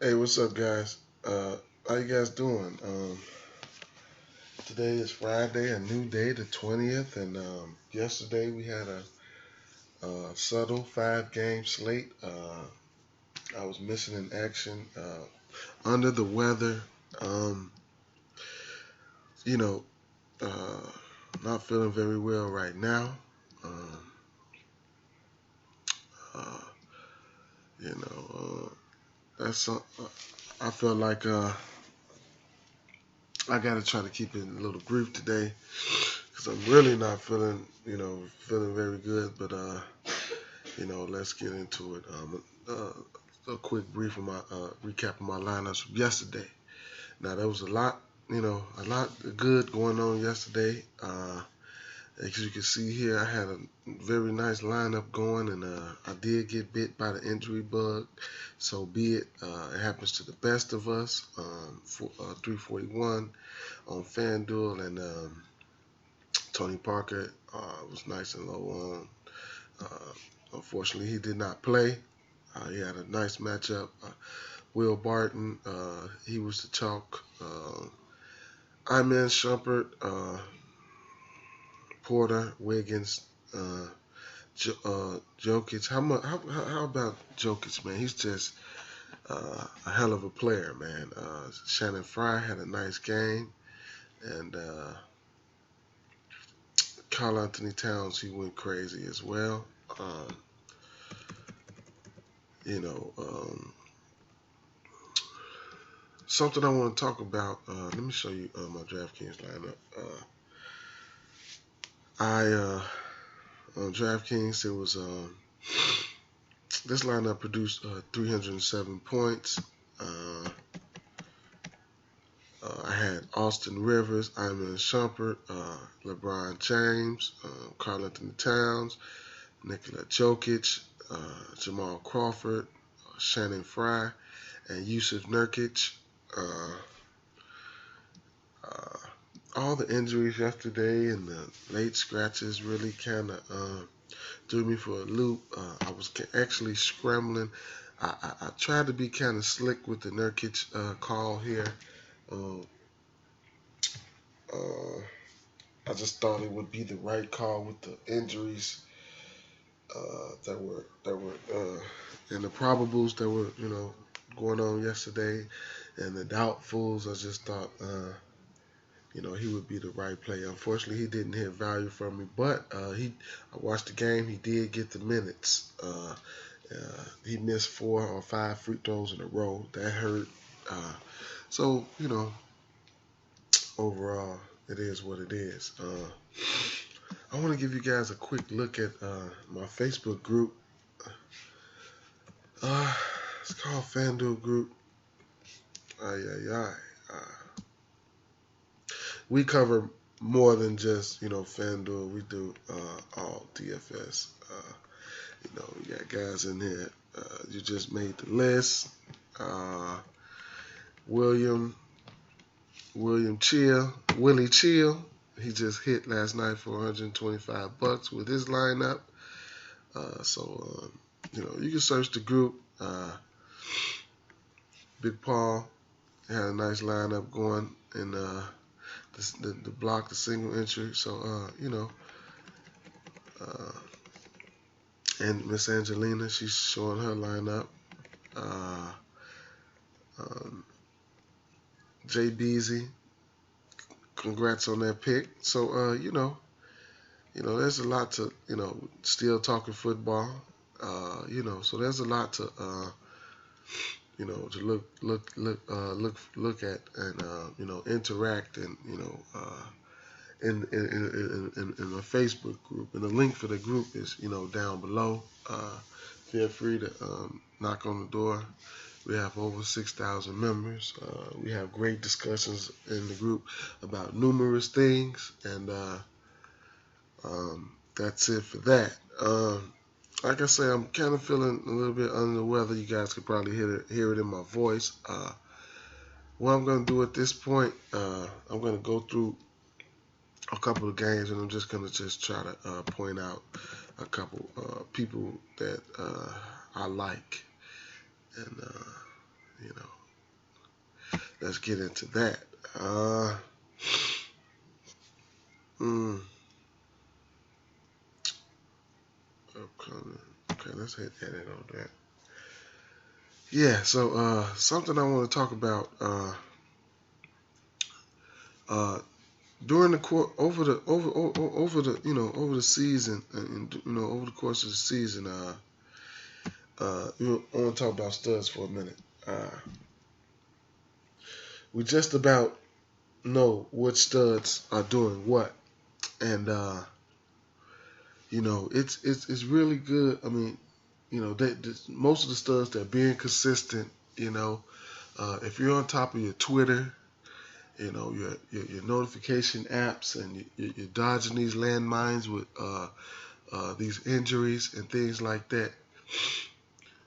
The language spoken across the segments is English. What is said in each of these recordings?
Hey, what's up, guys? How you guys doing? Today is Friday, a new day, the 20th, and yesterday we had a subtle five-game slate. I was missing in action, under the weather. Um, you know, uh, not feeling very well right now. Um, uh, that's I feel like I got to try to keep it a little brief today because I'm really not feeling very good. But let's get into it. A quick brief of my recap of my lineups from yesterday. Now there was a lot good going on yesterday. As you can see here, I had a very nice lineup going, and I did get bit by the injury bug. So be it. It happens to the best of us. 341 on Fanduel, and Tony Parker was nice and low on. Unfortunately, he did not play. He had a nice matchup. Will Barton, he was the chalk. Iman Shumpert, Porter, Wiggins, Jokic. How about Jokic, man? He's just a hell of a player, man. Shannon Fry had a nice game, and Karl Anthony Towns, he went crazy as well. You know, something I want to talk about. Let me show you my DraftKings lineup. On DraftKings, it was this lineup produced 307 points. I had Austin Rivers, Iman Shumpert, LeBron James, Karl Anthony Towns, Nikola Jokic, Jamal Crawford, Shannon Fry, and Yusuf Nurkic. All the injuries yesterday and the late scratches really kind of threw me for a loop. I was actually scrambling. I tried to be kind of slick with the Nurkic call here. I just thought it would be the right call with the injuries that were and the probables that were going on yesterday, and the doubtfuls. I just thought he would be the right play. Unfortunately, he didn't hit value from me, but I watched the game. He did get the minutes. He missed 4 or 5 free throws in a row. That hurt. So overall, it is what it is. I want to give you guys a quick look at my Facebook group. It's called Fanduel Group. We cover more than just Fanduel. We do all DFS. We got guys in here. You just made the list. Willie Chill. He just hit last night for $125 with his lineup. You can search the group. Big Paul had a nice lineup going in the block, the single entry. So and Miss Angelina, she's showing her lineup. Jay Beasy, congrats on that pick. So there's a lot to still talking football. So there's a lot to to look at and interact and in my Facebook group, and the link for the group is down below. Feel free to knock on the door. We have over 6,000 members. We have great discussions in the group about numerous things, and that's it for that. Like I say, I'm kind of feeling a little bit under the weather. You guys could probably hear it in my voice. What I'm going to do at this point, I'm going to go through a couple of games, and I'm just going to try to point out a couple people that I like. And, let's get into that. Okay, let's hit edit on that. Yeah, so something I want to talk about during the over the season, and over the course of the season, I want to talk about studs for a minute. We just about know what studs are doing what, and it's really good. I mean, most of the studs, they're being consistent. If you're on top of your Twitter, your notification apps, and you're dodging these landmines with these injuries and things like that.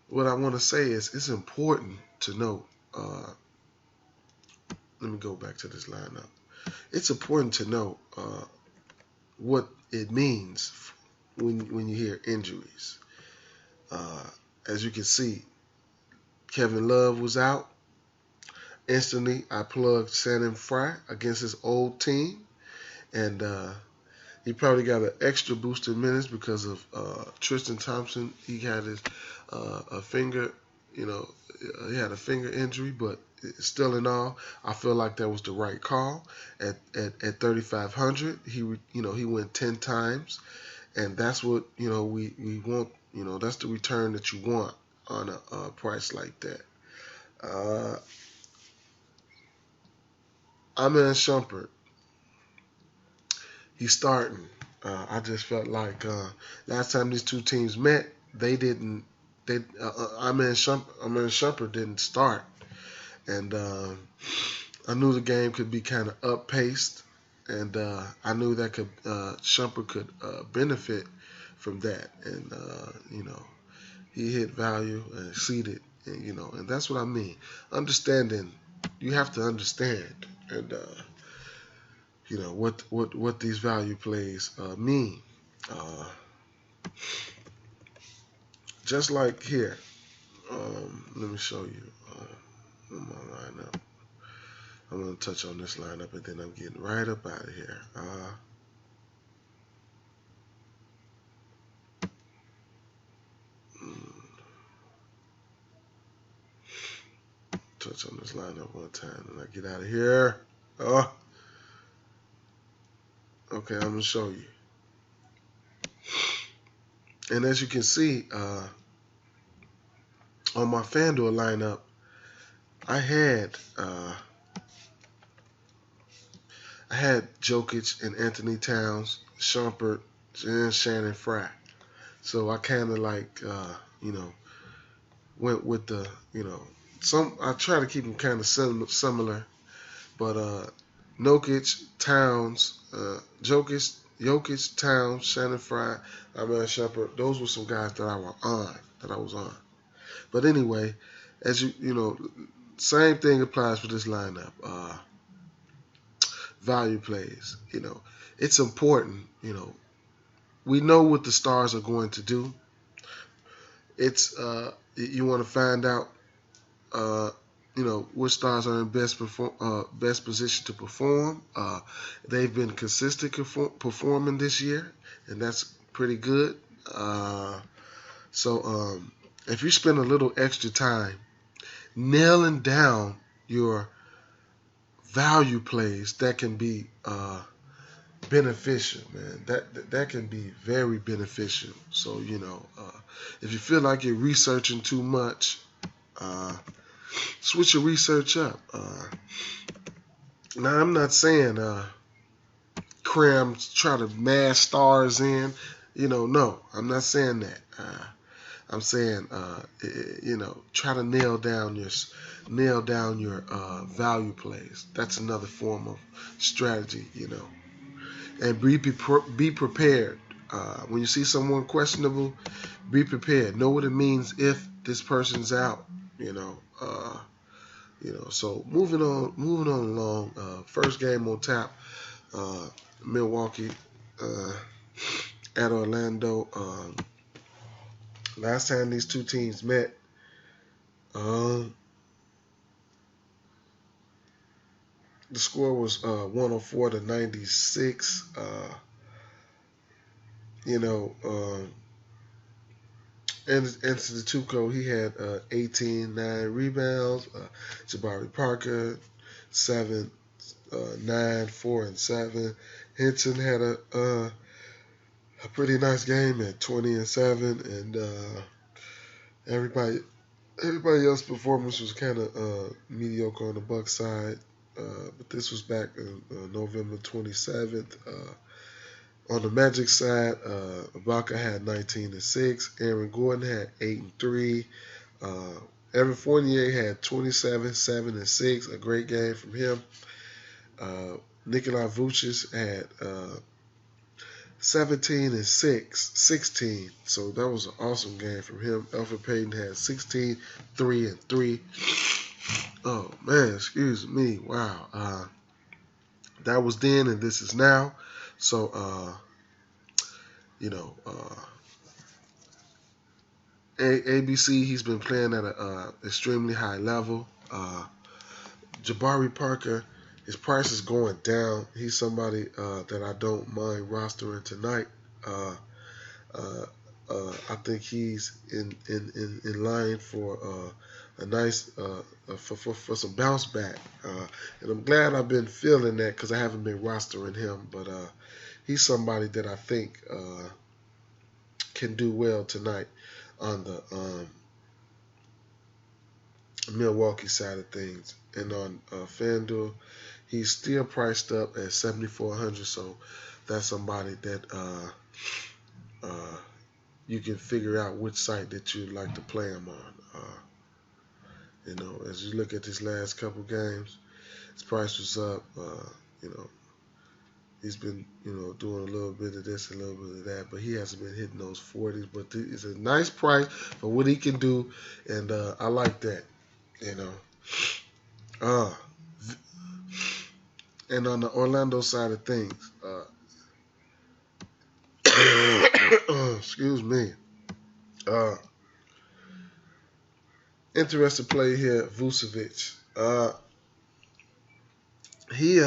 What I want to say is it's important to know. Let me go back to this lineup. It's important to know what it means when you hear injuries. As you can see, Kevin Love was out. Instantly, I plugged Shannon Fry against his old team, and he probably got an extra boost in minutes because of Tristan Thompson. He had his a finger, he had a finger injury, but still in all, I feel like that was the right call. At 3,500, he went 10 times, and that's what we want. That's the return that you want on a price like that. I'm in Shumpert. He's starting. I just felt like last time these two teams met, they didn't. Shumpert didn't start, and I knew the game could be kind of up-paced, and I knew that Shumpert could benefit from that, and he hit value and exceeded, and that's what I mean. Understanding, you have to understand, and what these value plays mean. Just like here, let me show you my lineup. I'm going to touch on this lineup, and then I'm getting right up out of here. Touch on this lineup one time, and I get out of here. Okay, I'm going to show you. And as you can see, on my Fanduel lineup, I had Jokic and Anthony Towns, Shumpert, and Shannon Fry. So I kind of went with the, I try to keep them kind of similar, but Jokic, Towns, Shannon Fry, Shumpert, those were some guys that I was on. But anyway, as same thing applies for this lineup. Value plays, it's important, we know what the stars are going to do. It's you want to find out which stars are in best position to perform. They've been consistent performing this year, and that's pretty good. So if you spend a little extra time nailing down your value plays, that can be beneficial, man. That can be very beneficial. So if you feel like you're researching too much, switch your research up. Now I'm not saying try to mash stars in. No, I'm not saying that. I'm saying try to nail down your value plays. That's another form of strategy. And be prepared. When you see someone questionable, be prepared. Know what it means if this person's out. So moving on along. First game on tap. Milwaukee at Orlando. Last time these two teams met, The score was 104-96. You know, and Antetokounmpo, he had 18, 9 rebounds. Jabari Parker, 7, 9, 4, and 7. Henson had a pretty nice game at 20 and 7, and everybody else's performance was kind of mediocre on the Bucks side. But this was back in November 27th. On the Magic side, Ibaka had 19 and 6. Aaron Gordon had 8 and 3. Evan Fournier had 27, 7 and 6. A great game from him. Nikolai Vucic had 17 and 16. So that was an awesome game from him. Elfrid Payton had 16, 3 and 3. Oh man, excuse me. Wow. That was then and this is now. So ABC, he's been playing at an extremely high level. Jabari Parker, his price is going down. He's somebody that I don't mind rostering tonight. I think he's in line for a nice for some bounce back, and I'm glad I've been feeling that because I haven't been rostering him. But he's somebody that I think can do well tonight on the Milwaukee side of things. And on Fanduel, he's still priced up at 7,400. So that's somebody that you can figure out which site that you'd like to play him on. As you look at these last couple games, his price was up. He's been, doing a little bit of this, a little bit of that, but he hasn't been hitting those 40s. But it's a nice price for what he can do, and I like that, And on the Orlando side of things, excuse me, interesting play here, Vucevic. He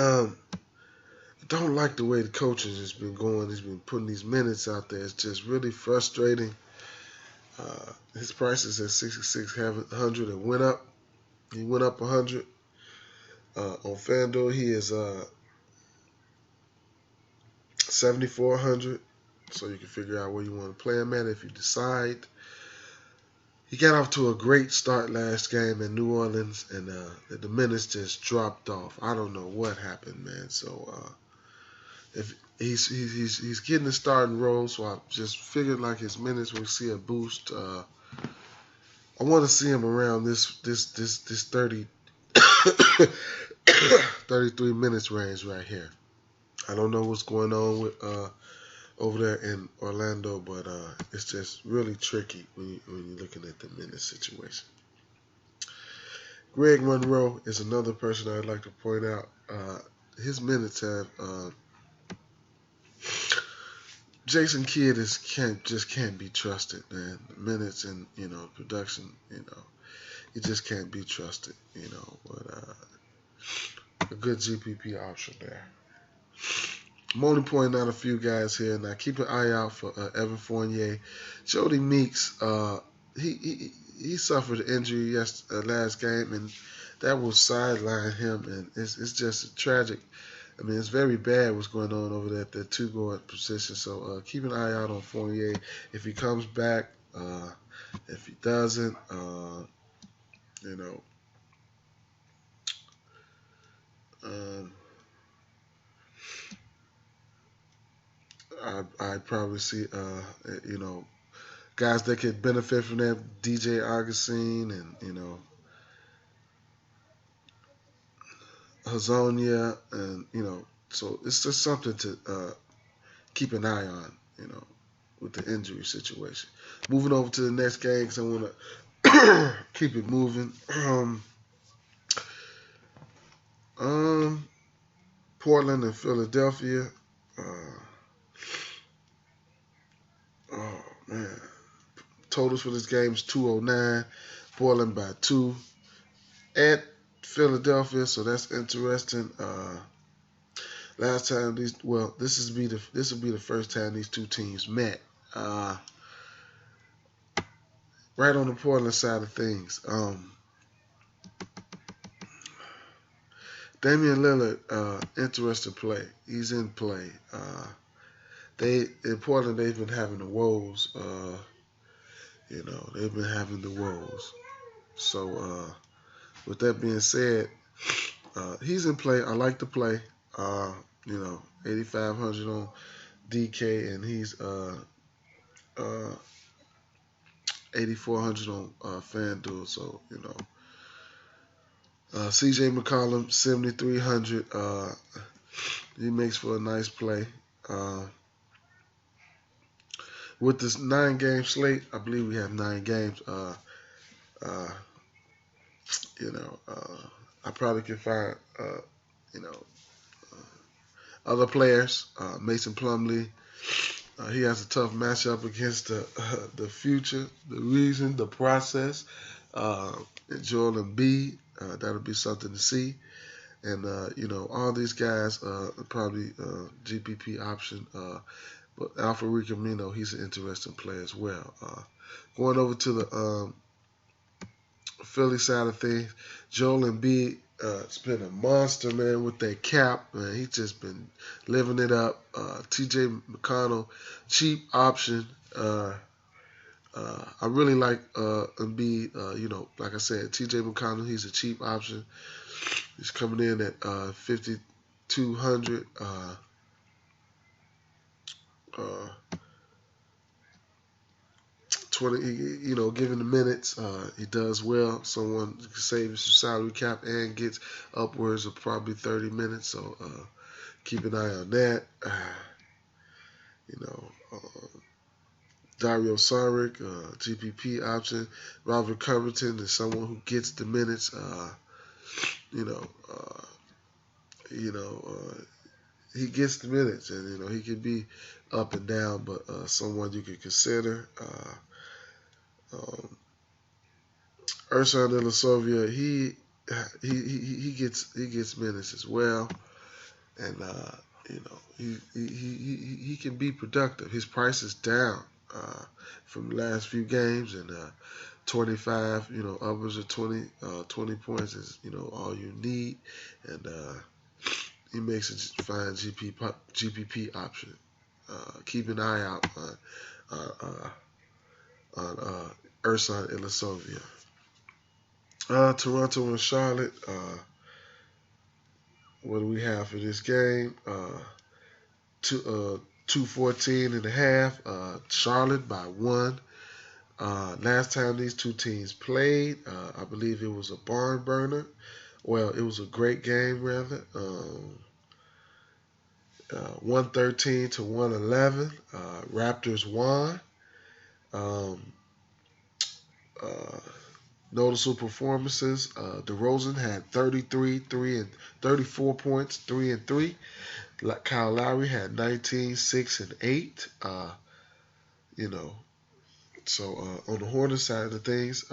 don't like the way the coaching has been going. He's been putting these minutes out there. It's just really frustrating. His price is at 6,600. It went up. He went up 100. On FanDuel, he is 7,400. So you can figure out where you want to play him at if you decide. He got off to a great start last game in New Orleans, and the minutes just dropped off. I don't know what happened, man. So if he's getting the starting role, so I just figured like his minutes will see a boost. I want to see him around this 30, 33 minutes range right here. I don't know what's going on with over there in Orlando, but it's just really tricky when you're looking at the minute situation. Greg Monroe is another person I'd like to point out. His minutes have Jason Kidd just can't be trusted, man. Minutes and production, he just can't be trusted, But a good GPP option there. I'm only pointing out a few guys here. Now keep an eye out for Evan Fournier. Jody Meeks, he suffered an injury last game, and that will sideline him, and it's just tragic. I mean, it's very bad what's going on over there at the two-guard position. So keep an eye out on Fournier. If he comes back, if he doesn't, I'd probably see, guys that could benefit from that, DJ Augustine and, Hazonia, and, so it's just something to keep an eye on, with the injury situation. Moving over to the next game because I want to keep it moving. Portland and Philadelphia. Oh, man. Totals for this game is 209. Portland by 2. At Philadelphia, so that's interesting. Last time this will be the first time these two teams met. Right on the Portland side of things, Damian Lillard, interesting play. He's in play. In Portland they've been having the woes. They've been having the woes. So with that being said, he's in play. I like the play. 8,500 on DK, and he's 8,400 on Fanduel. So CJ McCollum 7,300. He makes for a nice play. With this 9-game slate, I believe we have 9 games. I probably can find other players. Mason Plumlee. He has a tough matchup against the future, the reason, the process. Joel Embiid. That'll be something to see. And, all these guys probably GPP option. But Alfred Camino, he's an interesting player as well. Going over to the Philly side of things, Joel Embiid has been a monster, man, with that cap. Man, he's just been living it up. TJ McConnell, cheap option. I really like Embiid. Like I said, TJ McConnell, he's a cheap option. He's coming in at 5,200. 20, given the minutes, he does well. Someone can save his salary cap and gets upwards of probably 30 minutes. So keep an eye on that. Dario Saric, GPP option. Robert Covington is someone who gets the minutes. He gets the minutes, and he can be up and down, but someone you could consider. Ersan Ilyasova, he gets minutes as well, and he can be productive. His price is down from the last few games, and 25, upwards of 20 points is all you need, and he makes a fine GPP option. Keep an eye out on Ersan Ilyasova. Toronto and Charlotte. What do we have for this game? 214.5. Charlotte by 1. Last time these two teams played, I believe it was a barn burner. Well, it was a great game, rather. 113 to 111. Raptors won. Noticeable performances. DeRozan had 34 points, 3 and 3. Kyle Lowry had 19, 6 and 8. So on the Hornets side of the things,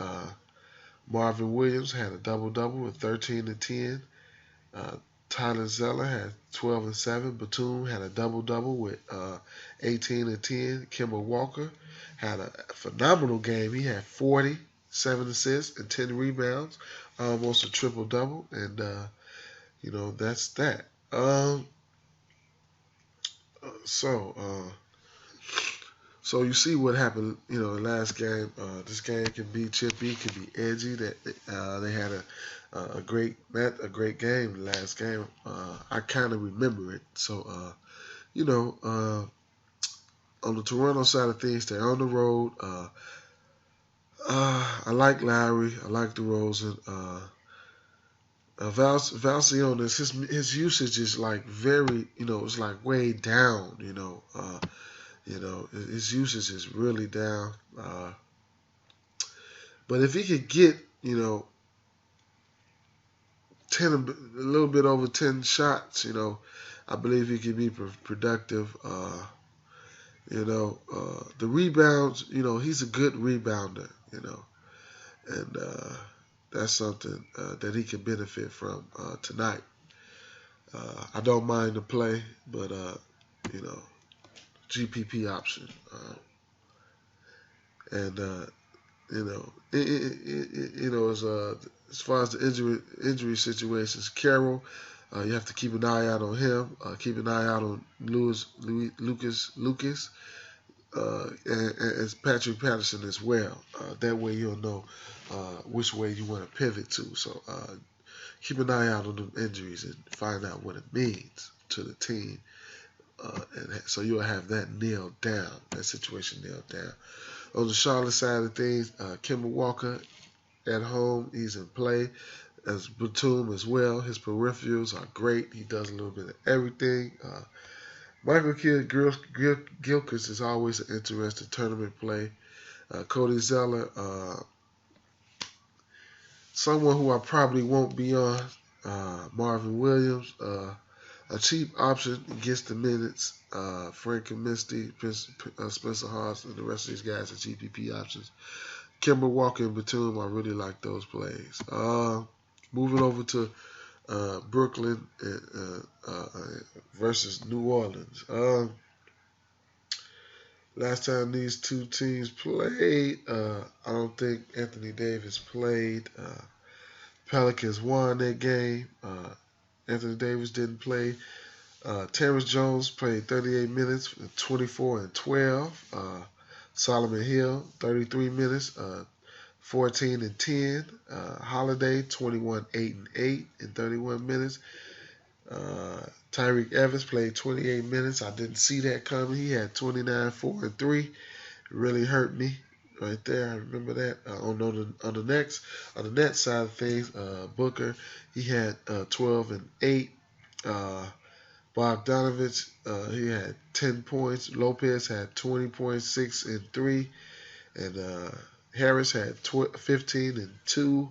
Marvin Williams had a double-double with 13 and 10. Tyler Zeller had 12 and 7. Batum had a double-double with 18 and 10. Kemba Walker had a phenomenal game. He had 40, 7 assists, and 10 rebounds. Almost a triple-double. And, that's that. So you see what happened, the last game. This game can be chippy, can be edgy. That they had a great game the last game. I kind of remember it. So, on the Toronto side of things, they're on the road. I like Lowry. I like DeRozan. Valanciunas, his usage is like very, it's like way down. His usage is really down. But if he could get, 10, a little bit over 10 shots, I believe he could be productive. The rebounds, he's a good rebounder, and that's something that he can benefit from tonight. I don't mind the play, but you know, GPP option, and you know, as far as the injury situations, Carroll, you have to keep an eye out on him. Keep an eye out on Lucas, and Patrick Patterson as well. That way you'll know which way you want to pivot to. So keep an eye out on them injuries and find out what it means to the team. And so you'll have that nailed down, that situation nailed down. On the Charlotte side of things, Kemba Walker at home, he's in play. As Batum as well, his peripherals are great. He does a little bit of everything. Michael Kidd-Gilchrist is always an interesting tournament play. Cody Zeller, someone who I probably won't be on. Marvin Williams, a cheap option, gets the minutes. Frank Kaminsky, Spencer Hawes, and the rest of these guys are GPP options. Kemba Walker and Batum, I really like those plays. Moving over to Brooklyn versus New Orleans. Last time these two teams played, I don't think Anthony Davis played. Pelicans won that game. Anthony Davis didn't play. Terrence Jones played 38 minutes, 24 and 12. Solomon Hill, 33 minutes, 14 and 10. Holiday, 21, 8 and 8 in 31 minutes. Tyreek Evans played 28 minutes. I didn't see that coming. He had 29, 4 and 3. It really hurt me right there. I remember that. On the net side of things, Booker, he had 12 and 8. Bogdanovich, he had 10 points. Lopez had 20 points, 6 and 3. And Harris had 15 and 2.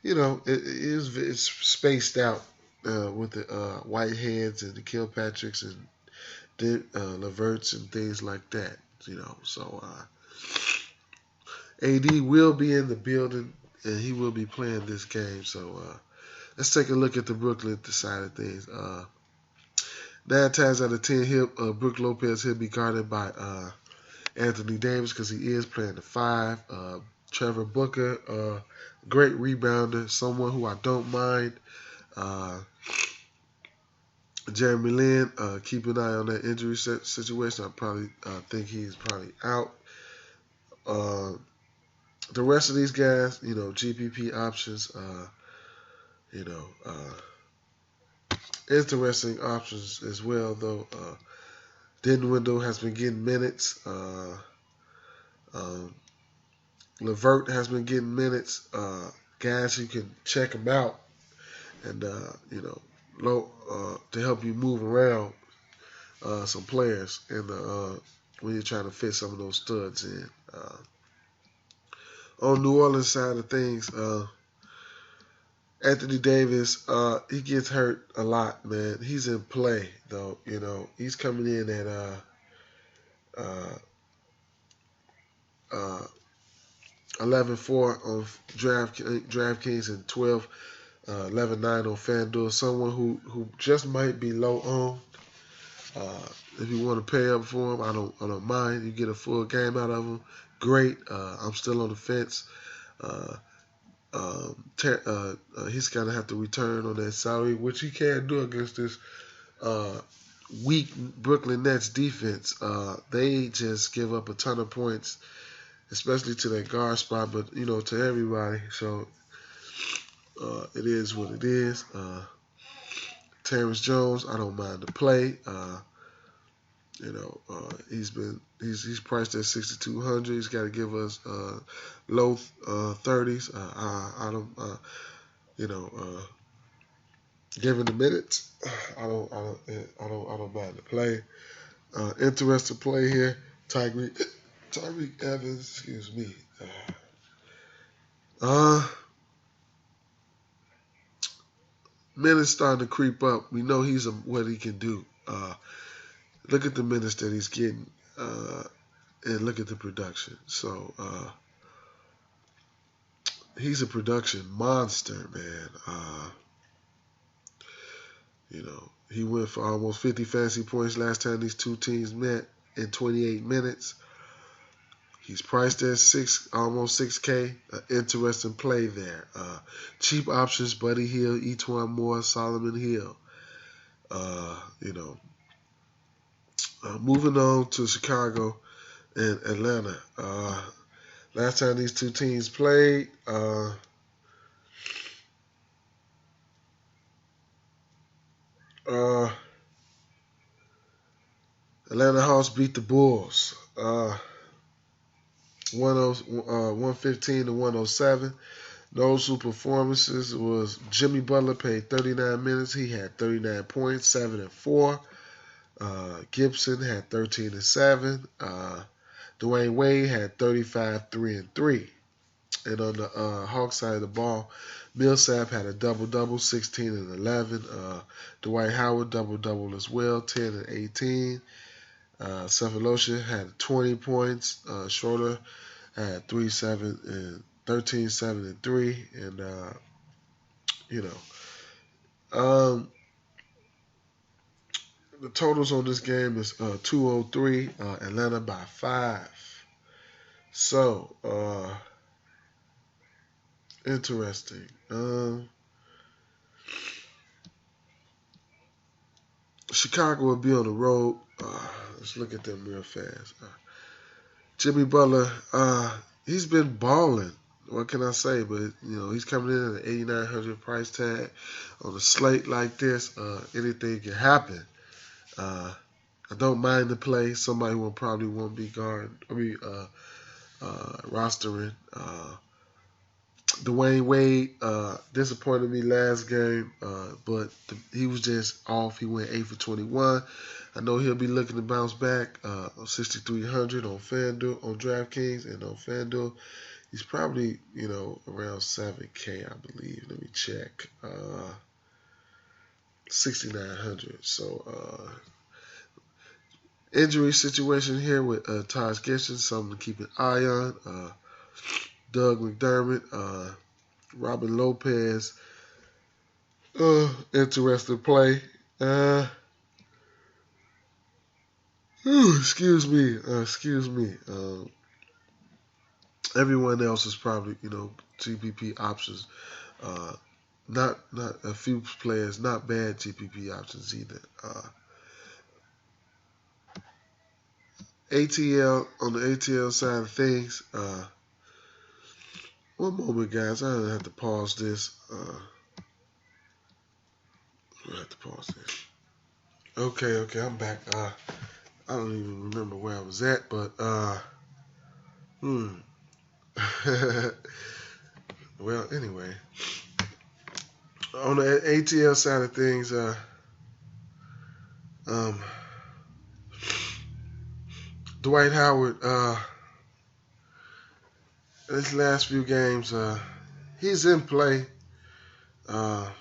You know, it's spaced out with the Whiteheads and the Kilpatricks and Leverts and things like that. You know, so AD will be in the building and he will be playing this game. So let's take a look at the Brooklyn side of things. 9 times out of 10, Brook Lopez, he'll be guarded by Anthony Davis because he is playing the 5. Trevor Booker, great rebounder, someone who I don't mind. Jeremy Lin, keep an eye on that injury situation. I probably think he's probably out. The rest of these guys, you know, GPP options, you know, interesting options as well, though. Dinwiddie has been getting minutes. Levert has been getting minutes. Guys, you can check them out and, you know, to help you move around some players when you're trying to fit some of those studs in. On New Orleans side of things, Anthony Davis, he gets hurt a lot, man. He's in play, though. You know, he's coming in at 11-4 on DraftKings and 11-9 on Fanduel. Someone who just might be low on. If you want to pay up for him, I don't mind. You get a full game out of him. Great. I'm still on the fence. He's gonna have to return on that salary, which he can do against this weak Brooklyn Nets defense. They just give up a ton of points, especially to that guard spot, but you know, to everybody. So it is what it is. Terrence Jones, I don't mind the play. You know, he's priced at 6,200. He's got to give us low 30s. I don't, you know, given the minutes, I don't mind the play. Interesting play here, Tyreek Evans. Excuse me. Minutes starting to creep up. We know what he can do. Look at the minutes that he's getting, and look at the production. So, he's a production monster, man. He went for almost 50 fantasy points last time these two teams met in 28 minutes. He's priced at almost 6K. Interesting play there. Cheap options: Buddy Hield, Etwan Moore, Solomon Hill. Moving on to Chicago and Atlanta. Last time these two teams played, Atlanta Hawks beat the Bulls 115 to 107. Notable performances was Jimmy Butler played 39 minutes. He had 39 points, 7 and 4. Gibson had 13 and 7. Dwayne Wade had 35, 3 and 3. And on the Hawks side of the ball, Millsap had a double-double, 16 and 11. Dwight Howard double-double as well, 10 and 18. Cephalosha had 20 points. Schroeder had 13, 7 and 3. And, the totals on this game is 203, Atlanta by 5. So, interesting. Chicago will be on the road. Let's look at them real fast. Jimmy Butler, he's been balling. What can I say? But, he's coming in at an $8,900 price tag. On a slate like this, anything can happen. I don't mind the play. Somebody who probably won't be rostering. Dwayne Wade disappointed me last game, but he was just off. He went 8 for 21. I know he'll be looking to bounce back. 6,300 on Fanduel, on DraftKings, and on Fanduel, he's probably around 7K, I believe. Let me check. 6,900. So injury situation here with Taj Gibson, something to keep an eye on. Doug McDermott, Robin Lopez, interesting play. Excuse me. Everyone else is probably GPP options. Not a few players, not bad GPP options either. ATL, on the ATL side of things, one moment, guys. I have to pause this. Okay, I'm back. I don't even remember where I was at, but well, anyway, on the ATL side of things, Dwight Howard, his last few games, he's in play. I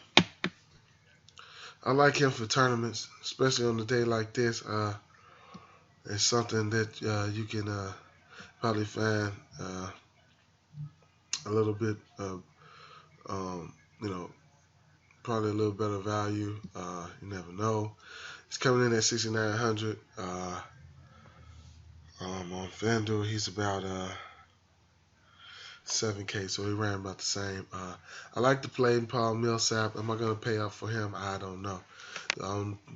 like him for tournaments, especially on a day like this. It's something that you can probably find a little bit, probably a little better value. You never know. He's coming in at 6,900. On Fanduel, he's about 7K, so he ran about the same. I like to play Paul Millsap. Am I going to pay up for him? I don't know.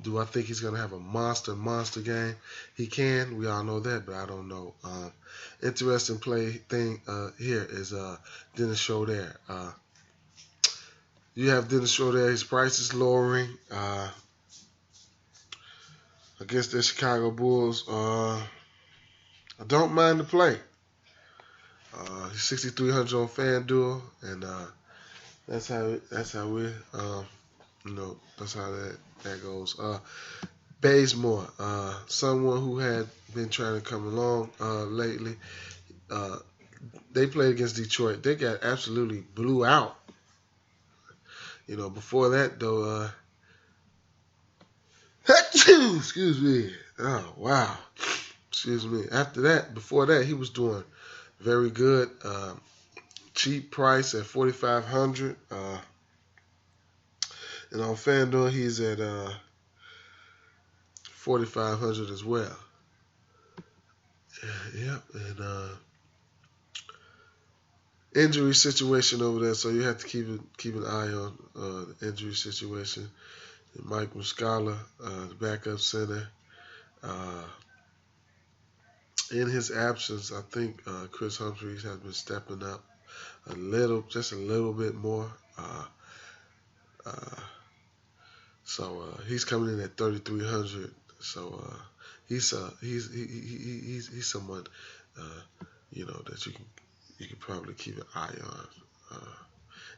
Do I think he's going to have a monster game? He can. We all know that, but I don't know. Interesting play thing here is Dennis Schroeder. You have Dennis Schroeder. His price is lowering against the Chicago Bulls. I don't mind the play. He's 6,300 on FanDuel, and that's how that's how that goes. Bazemore, someone who had been trying to come along lately. They played against Detroit. They got absolutely blew out. Before that though, excuse me. Oh wow, excuse me. Before that, he was doing very good. cheap price at 4,500. And on Fanduel, he's at 4,500 as well. Yep, and injury situation over there, so you have to keep an eye on the injury situation. And Mike Muscala, the backup center. In his absence, I think Chris Humphries has been stepping up just a little bit more. So he's coming in at 3,300. So he's someone that you can probably keep an eye on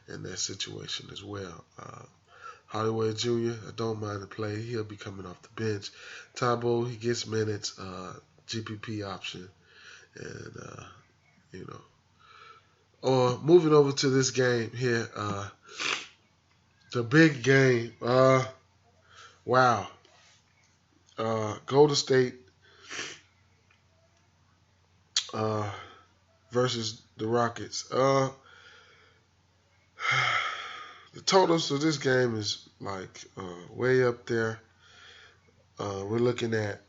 in that situation as well. Hollywood Jr., I don't mind the play. He'll be coming off the bench. Tabo, he gets minutes, GPP option. And, moving over to this game here, the big game. Wow. Golden State versus the Rockets. The totals for this game is like way up there. We're looking at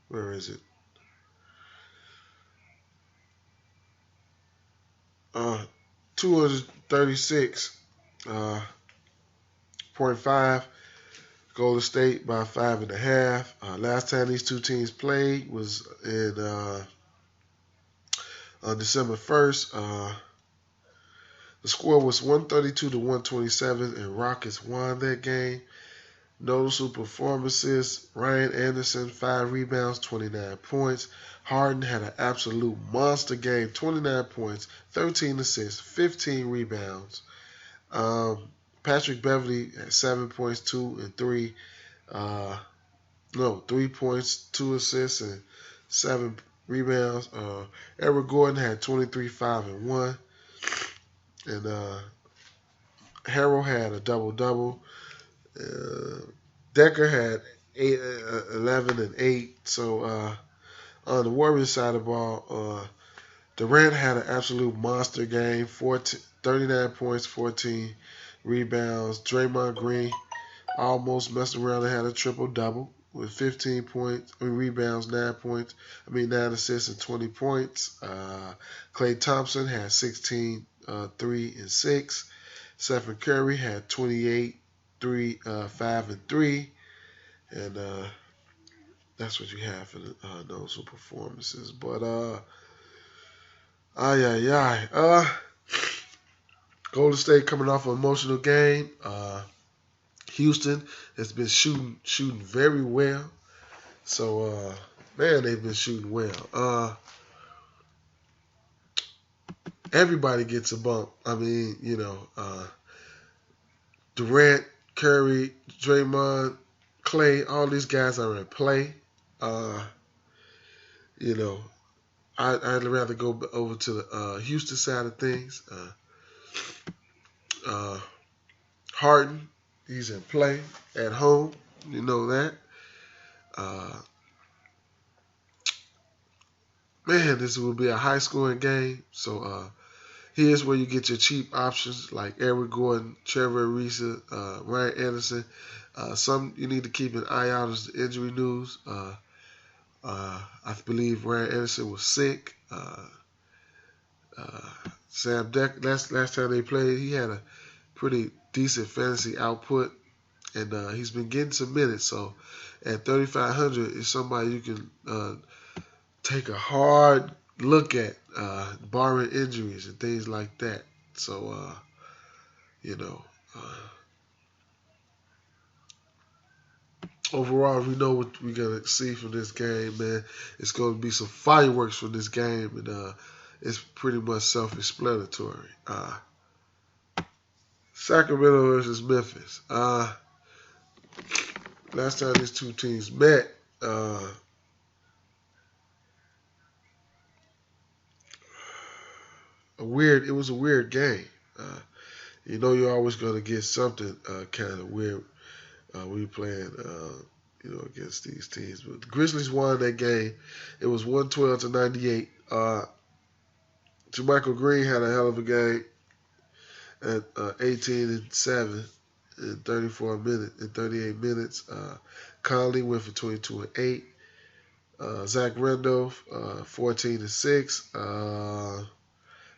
where is it? 236.5. Golden State by 5.5. Last time these two teams played was in on December 1st. The score was 132-127, and Rockets won that game. Noticeable performances: Ryan Anderson, 5 rebounds, 29 points. Harden had an absolute monster game, 29 points, 13 assists, 15 rebounds. Patrick Beverley had 7 points, 2 and 3. 3 points, 2 assists, and 7 rebounds. Eric Gordon had 23, 5 and 1. And Harrell had a double-double. Decker had 11 and 8. So on the Warriors side of the ball, Durant had an absolute monster game, 39 points, 14 rebounds. Draymond Green almost messed around and had a triple-double with 15 rebounds, 9 assists, and 20 points. Klay Thompson had 16, 3 and 6. Stephen Curry had 28, 5 and 3. And that's what you have for those performances. But Golden State coming off an emotional game. Houston has been shooting very well. So they've been shooting well. Everybody gets a bump. Durant, Curry, Draymond, Klay, all these guys are in play. I'd rather go over to the Houston side of things. Harden, he's in play at home. You know that. This will be a high-scoring game. So here's where you get your cheap options like Eric Gordon, Trevor Ariza, Ryan Anderson. Some you need to keep an eye out as the injury news. I believe Ryan Anderson was sick. Sam Deck, last time they played, he had a pretty decent fantasy output, and he's been getting some minutes. So at 3,500 is somebody you can take a hard look at, barring injuries and things like that. So, overall, we know what we're going to see from this game, man. It's going to be some fireworks from this game, and it's pretty much self-explanatory. Sacramento versus Memphis. Last time these two teams met, it was a weird game. You're always going to get something kind of weird when you're playing, against these teams. But the Grizzlies won that game. It was 112-98. Jermichael Green had a hell of a game at 18 and 7 in 38 minutes. Conley went for 22 and 8. Zach Randolph, 14 and 6.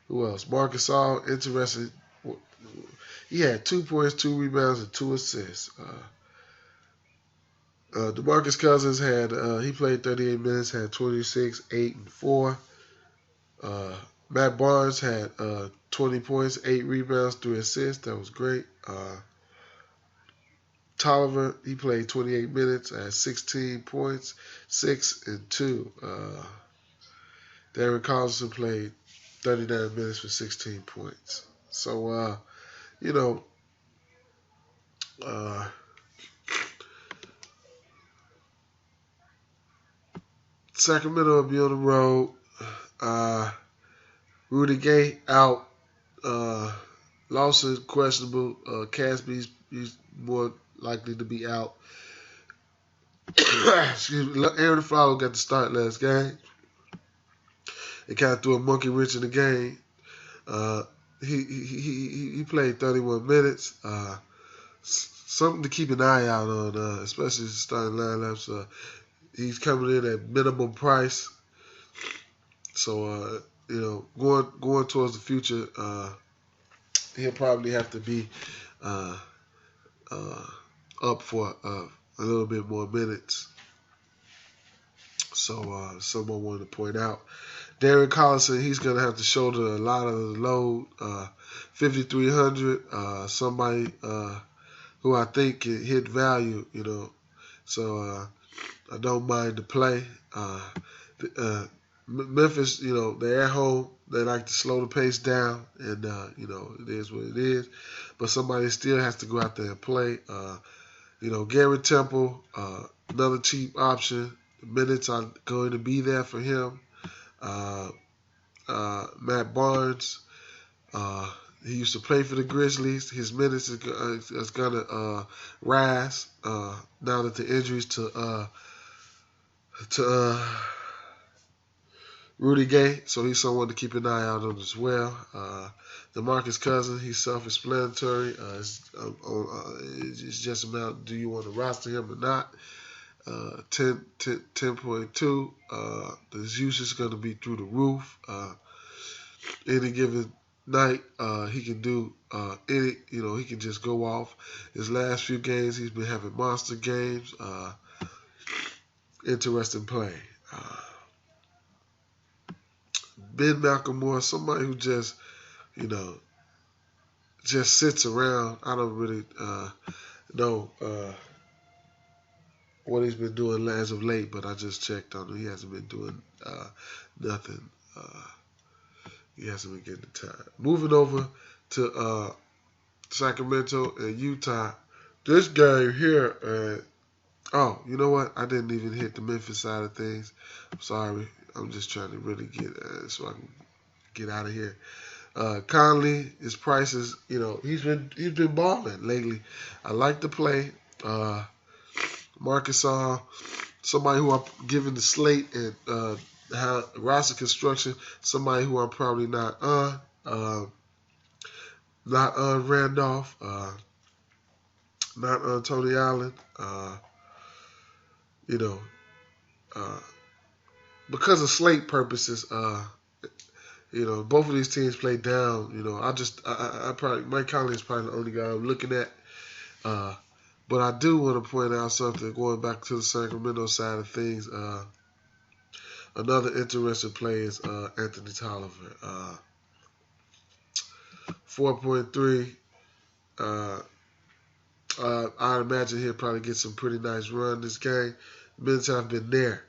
Who else? Marcus All, interesting. He had 2 points, 2 rebounds, and 2 assists. DeMarcus Cousins he played 38 minutes, had 26, 8, and 4. Matt Barnes had 20 points, 8 rebounds, 3 assists. That was great. Tolliver, he played 28 minutes, had 16 points, 6 and 2. Darren Collison played 39 minutes for 16 points. So, Sacramento will be on the road. Rudy Gay out. Lawson questionable. Casby's he's more likely to be out. Excuse me. Aaron Fowler got to start last game. They kind of threw a monkey wrench in the game. He played 31 minutes. Something to keep an eye out on, especially starting lineups. He's coming in at minimum price. So, going towards the future, he'll probably have to be up for a little bit more minutes. So, someone wanted to point out. Darren Collison, he's going to have to shoulder a lot of the load. 5,300, somebody who I think can hit value, So, I don't mind the play. Memphis, they're at home. They like to slow the pace down, and, it is what it is. But somebody still has to go out there and play. Garrett Temple, another cheap option. The minutes are going to be there for him. Matt Barnes, he used to play for the Grizzlies. His minutes is going to rise now that the injuries to Rudy Gay, so he's someone to keep an eye out on as well. DeMarcus Cousins, he's self-explanatory. It's just about do you want to roster him or not. 10.2. His usage is going to be through the roof. Any given night, he can do he can just go off. His last few games, he's been having monster games. Interesting play. Ben McLemore, somebody who just sits around. I don't really know what he's been doing as of late, but I just checked on him. He hasn't been doing nothing. He hasn't been getting the time. Moving over to Sacramento and Utah. This game here, you know what? I didn't even hit the Memphis side of things. I'm sorry. I'm just trying to really get so I can get out of here. Conley, his prices, he's been balling lately. I like the play. Marcus All, somebody who I'm giving the slate and how roster construction, somebody who I'm probably not on. Not on Randolph. Not on Tony Allen. Because of slate purposes, both of these teams play down. I probably Mike Conley is probably the only guy I'm looking at. But I do want to point out something going back to the Sacramento side of things. Another interesting play is Anthony Tolliver. 4.3. I imagine he'll probably get some pretty nice run this game. Minutes have been there.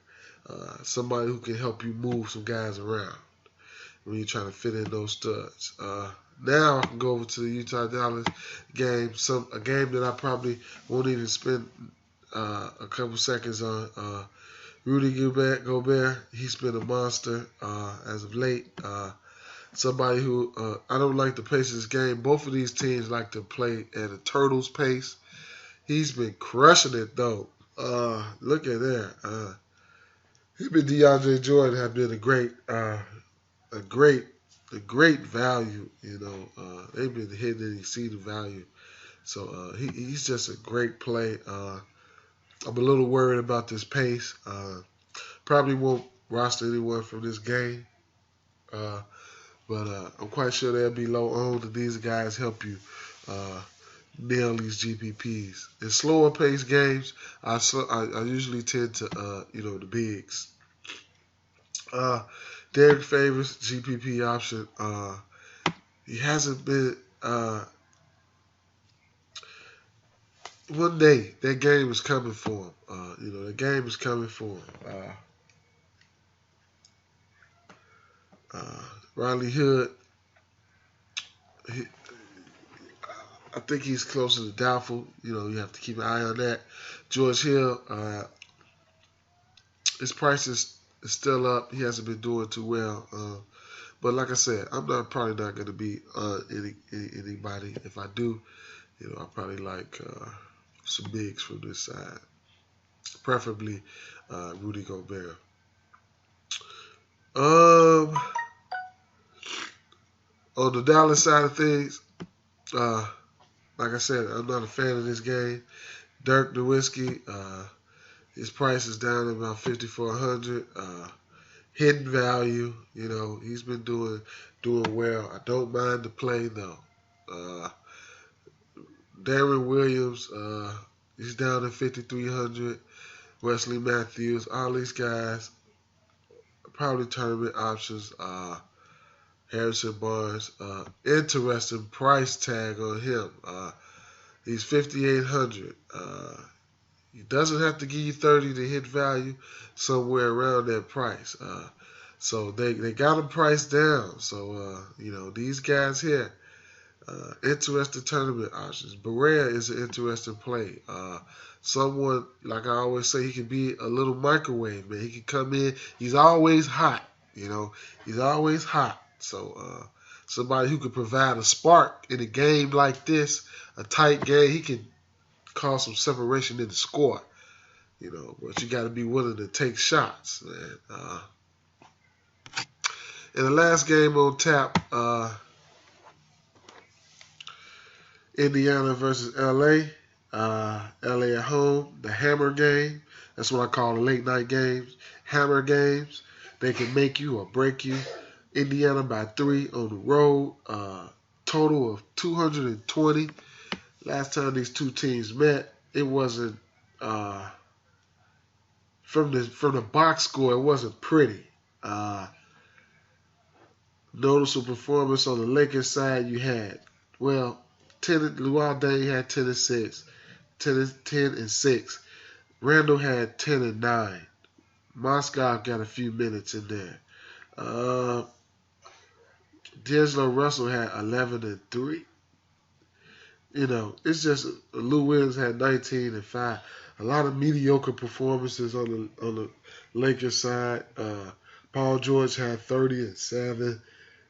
Somebody who can help you move some guys around when you're trying to fit in those studs. Now I can go over to the Utah-Dallas game, a game that I probably won't even spend a couple seconds on. Rudy Gobert, he's been a monster as of late. Somebody who I don't like the pace of this game. Both of these teams like to play at a Turtles pace. He's been crushing it though. Look at there. Him and DeAndre Jordan have been a great a great value. They've been hitting and exceeding value. So he's just a great play. I'm a little worried about this pace. Probably won't roster anyone from this game. But I'm quite sure they'll be low owned, and these guys help you nail these GPPs. In slower paced games, I usually tend to, the bigs. Derek Favors, GPP option. He hasn't been. One day, that game is coming for him. The game is coming for him. Riley Hood, I think he's closer to doubtful. You have to keep an eye on that. George Hill, his price is still up. He hasn't been doing too well. But like I said, I'm probably not going to be anybody. If I do, I probably like some bigs from this side, preferably Rudy Gobert. On the Dallas side of things, like I said, I'm not a fan of this game. Dirk Nowitzki, his price is down to about 5,400. Hidden value, he's been doing well. I don't mind the play though. Darren Williams, he's down to 5,300. Wesley Matthews, all these guys, probably tournament options. Harrison Barnes, interesting price tag on him. He's 5,800. He doesn't have to give you 30 to hit value, somewhere around that price. So they got him priced down. So these guys here, interesting tournament options. Berea is an interesting play. Someone, like I always say, he can be a little microwave, man. He can come in. He's always hot. He's always hot. So somebody who could provide a spark in a game like this, a tight game, he can cause some separation in the score. But you got to be willing to take shots, man. In the last game on tap, Indiana versus LA. LA at home, the hammer game. That's what I call the late night games. Hammer games. They can make you or break you. Indiana by 3 on the road. Total of 220. Last time these two teams met, it wasn't from the box score. It wasn't pretty. Noticeable performance on the Lakers side. You had Luol Deng had 10 and 6, 10 and 6. Randall had 10 and 9. Moscow got a few minutes in there. D'Angelo Russell had 11 and 3. It's just Lou Williams had 19 and 5. A lot of mediocre performances on the Lakers side. Paul George had 30 and 7.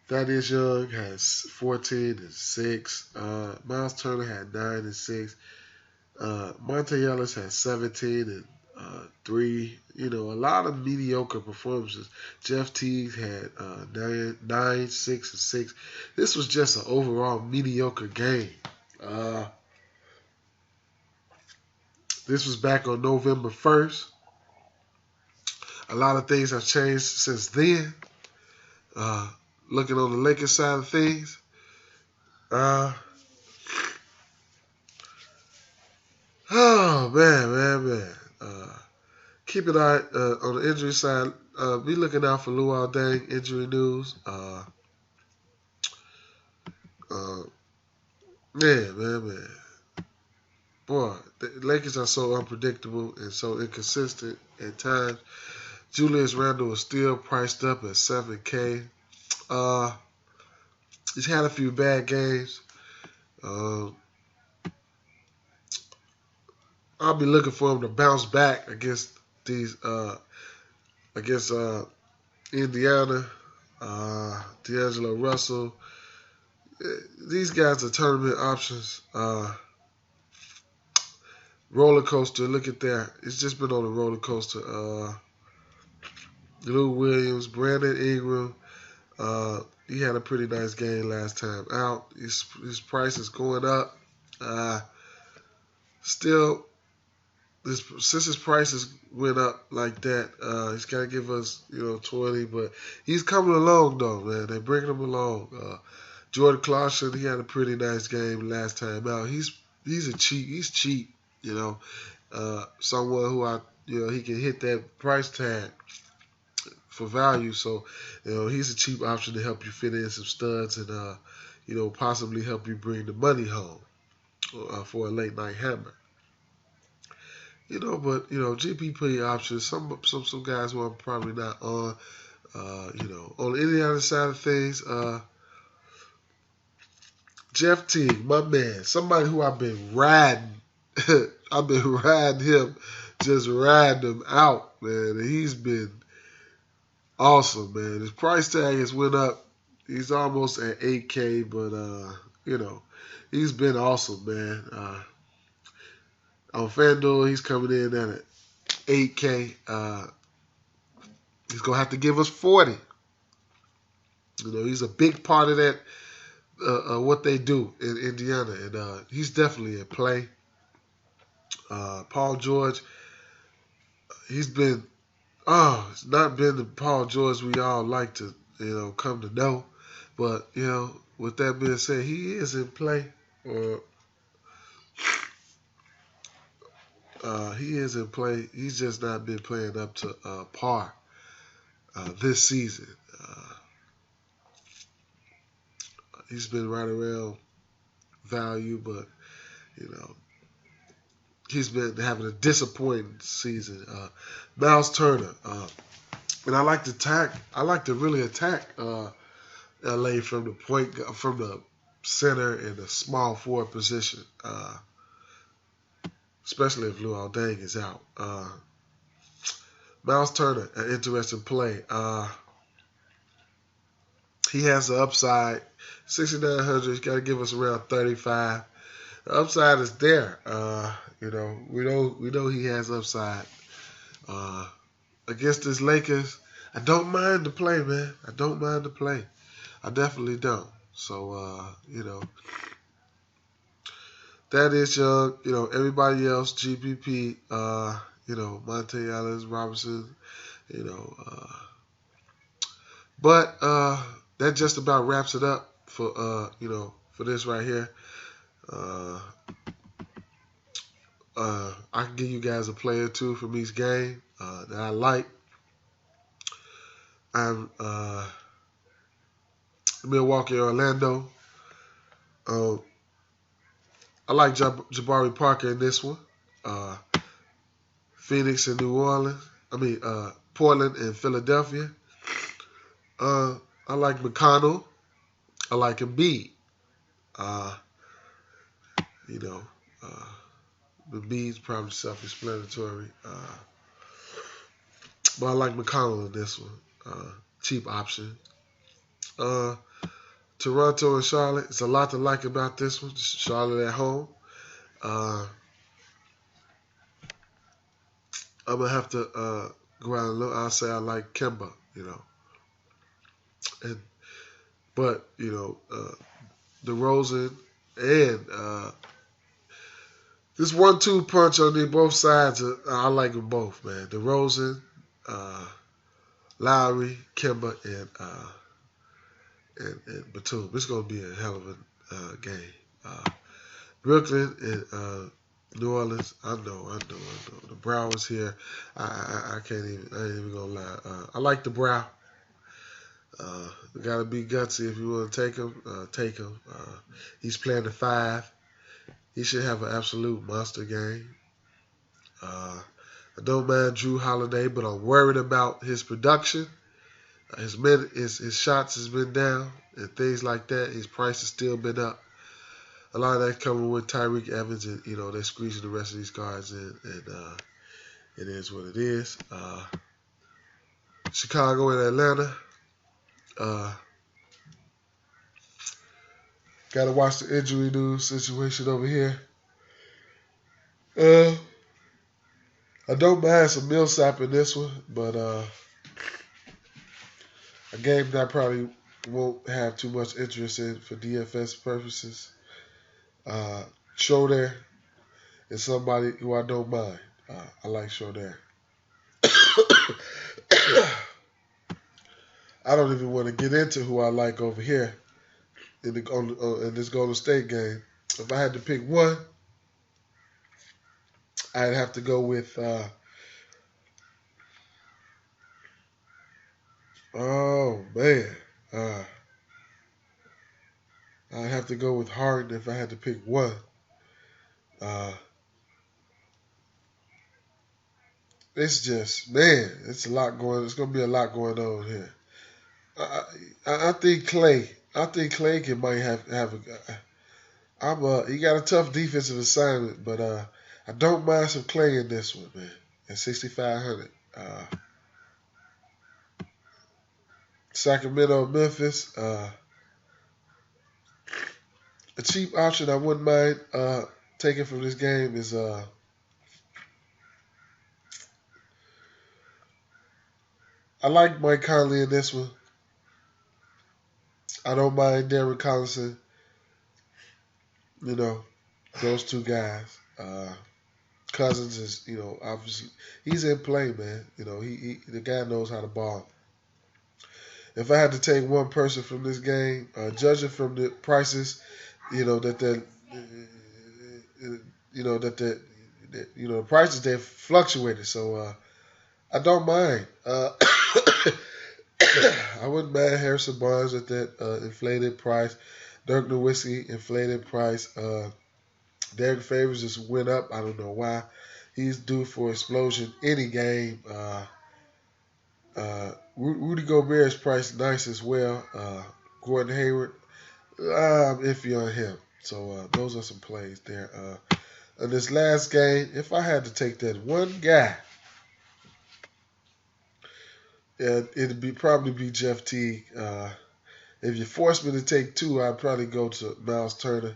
Thaddeus Young has 14 and 6. Miles Turner had 9 and 6. Monte Ellis had 17 and 3. A lot of mediocre performances. Jeff Teague had 9, 6, and 6. This was just an overall mediocre game. This was back on November 1st. A lot of things have changed since then. Looking on the Lakers side of things, man. Keep an eye on the injury side. Be looking out for Luol Deng injury news. Man. Boy, the Lakers are so unpredictable and so inconsistent at times. Julius Randle is still priced up at 7K. He's had a few bad games. I'll be looking for him to bounce back against Indiana, D'Angelo Russell. These guys are tournament options. Roller coaster. Look at that. It's just been on a roller coaster. Lou Williams, Brandon Ingram, He had a pretty nice game last time out. His price is going up. Still, since his prices went up like that, he's got to give us 20. But he's coming along though, man. They're bringing him along. Jordan Clarkson, he had a pretty nice game last time out. He's cheap. Someone who he can hit that price tag for value. So, he's a cheap option to help you fit in some studs and, possibly help you bring the money home for a late night hammer. But GPP options. Some guys who I'm probably not on. On any other side of things, Jeff Teague, my man, somebody who I've been riding. I've been riding him, just riding him out, man. And he's been awesome, man. His price tag has went up. He's almost at 8K, but he's been awesome, man. On Fanduel, he's coming in at 8K. He's gonna have to give us 40. He's a big part of that. What they do in Indiana, and he's definitely in play. Paul George, it's not been the Paul George we all like to, come to know. But, with that being said, he is in play. He is in play. He's just not been playing up to par this season. He's been right around value, but, he's been having a disappointing season. Miles Turner, and I like to really attack LA from the center and the small forward position, especially if Luol Deng is out. Miles Turner, an interesting play. He has the upside, 6,900. He's got to give us around 35. The upside is there. We know he has upside. Against this Lakers, I don't mind the play, man. I don't mind the play. I definitely don't. So, that is Young. Everybody else, GPP, Monte Ellis, Robinson, but that just about wraps it up for this right here. I can give you guys a play or two from each game that I like. I'm Milwaukee, Orlando. I like Jabari Parker in this one. Phoenix and New Orleans. Portland and Philadelphia. I like McConnell. I like Embiid. Embiid's probably self-explanatory. But I like McConnell in this one. Cheap option. Toronto and Charlotte. It's a lot to like about this one. Charlotte at home. I'm going to have to go out and look. I'll say I like Kemba, But DeRozan and this 1-2 punch on both sides, I like them both, man. DeRozan, Lowry, Kemba, and Batum. It's going to be a hell of a game. Brooklyn and New Orleans, I know. The Brow is here. I ain't even going to lie. I like the Brow. You got to be gutsy if you want to take him. Take him. He's playing the 5. He should have an absolute monster game. I don't mind Drew Holiday, but I'm worried about his production. His shots has been down and things like that. His price has still been up. A lot of that coming with Tyreek Evans, and they're squeezing the rest of these guys in, and it is what it is. Chicago and Atlanta. Got to watch the injury news situation over here. I don't mind some Millsap in this one, but a game that I probably won't have too much interest in for DFS purposes. Schroeder is somebody who I don't mind. I like Schroeder. I don't even want to get into who I like over here in this Golden State game. If I had to pick one, I'd have to go with. Oh man, I'd have to go with Harden if I had to pick one. Uh, it's just man, it's a lot going. It's gonna be a lot going on here. I think Clay. I think Clay can might have a. He got a tough defensive assignment, but I don't mind some Clay in this one, man. At 6,500. Sacramento, Memphis. A cheap option I wouldn't mind taking from this game is I like Mike Conley in this one. I don't mind Darren Collison. You know, those two guys. Cousins is, obviously he's in play, man. The guy knows how to ball. If I had to take one person from this game, judging from the prices, the prices they fluctuated, so I don't mind. I wouldn't mind Harrison Barnes at that inflated price. Dirk Nowitzki, inflated price. Derek Favors just went up. I don't know why. He's due for explosion any game. Rudy Gobert's price nice as well. Gordon Hayward, I'm iffy on him. So those are some plays there. In this last game, if I had to take that one guy, it'd probably be Jeff Teague. If you force me to take two, I'd probably go to Miles Turner.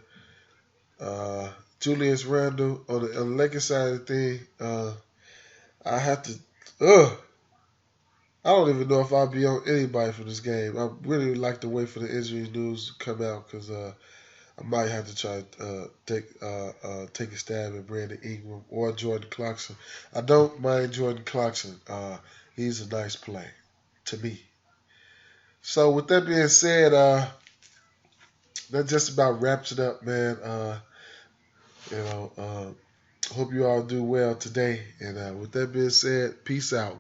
Julius Randle on the Lakers side of the thing. I have to. I don't even know if I'll be on anybody for this game. I really would like to wait for the injury news to come out because I might have to try to take a stab at Brandon Ingram or Jordan Clarkson. I don't mind Jordan Clarkson. He's a nice play to me. So with that being said, that just about wraps it up, man. Hope you all do well today. And with that being said, peace out.